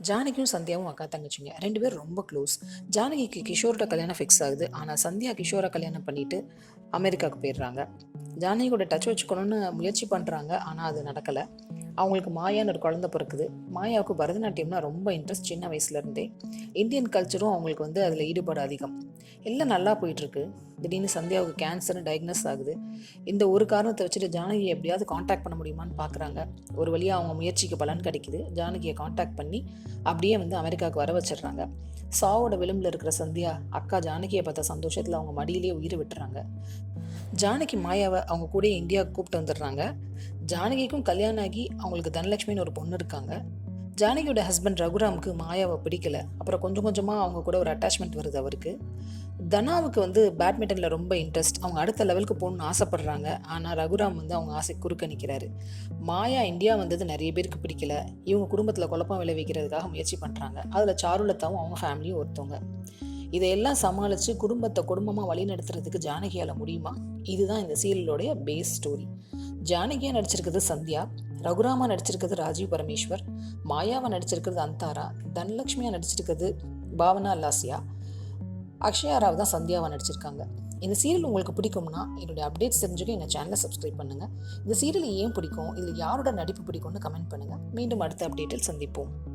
ஜானகியும் சந்தியாவும் அக்கா தங்கச்சிங்க 2 பேரும் ரொம்ப க்ளோஸ். ஜானகிக்கு கிஷோரோட கல்யாணம் ஃபிக்ஸ் ஆகுது. ஆனால் சந்தியா கிஷோரை கல்யாணம் பண்ணிட்டு அமெரிக்காவுக்கு போயிடுறாங்க. ஜானகியோட டச் வச்சுக்கணும்னு முயற்சி பண்ணுறாங்க, ஆனால் அது நடக்கலை. அவங்களுக்கு மாயான்னு ஒரு குழந்தை பிறக்குது. மாயாவுக்கு பரதநாட்டியம்னா ரொம்ப இன்ட்ரெஸ்ட் சின்ன வயசுலேருந்தே. இந்தியன் கல்ச்சரும் அவங்களுக்கு அதில் ஈடுபாடு அதிகம். எல்லாம் நல்லா போயிட்டுருக்கு. திடீர்னு சந்தியாவுக்கு கேன்சர்னு டயக்னோஸ் ஆகுது. இந்த ஒரு காரணத்தை வச்சுட்டு ஜானகியை எப்படியாவது காண்டாக்ட் பண்ண முடியுமான்னு பார்க்குறாங்க. ஒரு வழியாக அவங்க முயற்சிக்கு பலன் கிடைக்குது. ஜானகியை காண்டாக்ட் பண்ணி அப்படியே அமெரிக்காவுக்கு வர வச்சிடுறாங்க. சாவோட விளிம்பில் இருக்கிற சந்தியா அக்கா ஜானகியை பார்த்த சந்தோஷத்தில் அவங்க மடியிலேயே உயிரை விட்டுறாங்க. ஜானகி மாயாவை அவங்க கூட இந்தியாவுக்கு கூப்பிட்டு வந்துடுறாங்க. ஜானகிக்கும் கல்யாணம் ஆகி அவங்களுக்கு தனலட்சுமின்னு ஒரு பொண்ணு இருக்காங்க. ஜானகியோட ஹஸ்பண்ட் ரகுராமுக்கு மாயாவை பிடிக்கல. அப்புறம் கொஞ்சம் கொஞ்சமாக அவங்க கூட ஒரு அட்டாச்மெண்ட் வருது அவருக்கு. தனாவுக்கு பேட்மிண்டனில் ரொம்ப இன்ட்ரெஸ்ட். அவங்க அடுத்த லெவலுக்கு போகணுன்னு ஆசைப்படுறாங்க. ஆனால் ரகுராம் அவங்க ஆசை குறுக்க நிற்கிறாரு. மாயா இந்தியா வந்தது நிறைய பேருக்கு பிடிக்கல. இவங்க குடும்பத்தில் குழப்பம் விளைவிக்கிறதுக்காக முயற்சி பண்ணுறாங்க. அதில் சாருலதாவும் அவங்க ஃபேமிலியும் ஒருத்தவங்க. இதையெல்லாம் சமாளித்து குடும்பத்தை குடும்பமாக வழி நடத்துறதுக்கு ஜானகியால் முடியுமா? இதுதான் இந்த சீரியலோடைய பேஸ் ஸ்டோரி. ஜானகியாக நடிச்சிருக்கிறது சந்தியா, ரகுராமா நடிச்சிருக்கிறது ராஜீவ் பரமேஸ்வர், மாயாவை நடிச்சிருக்கிறது அந்தாரா, தனலட்சுமியாக நடிச்சிருக்கிறது பாவனா லாசியா, அக்ஷயா ராவ் தான் சந்தியாவை நடிச்சிருக்காங்க. இந்த சீரியல் உங்களுக்கு பிடிக்கும்னா என்னுடைய அப்டேட்ஸ் தெரிஞ்சுக்க எங்கள் சேனலை சப்ஸ்கிரைப் பண்ணுங்கள். இந்த சீரியல் ஏன் பிடிக்கும், இதில் யாரோட நடிப்பு பிடிக்கும்னு கமெண்ட் பண்ணுங்கள். மீண்டும் அடுத்த அப்டேட்டில் சந்திப்போம்.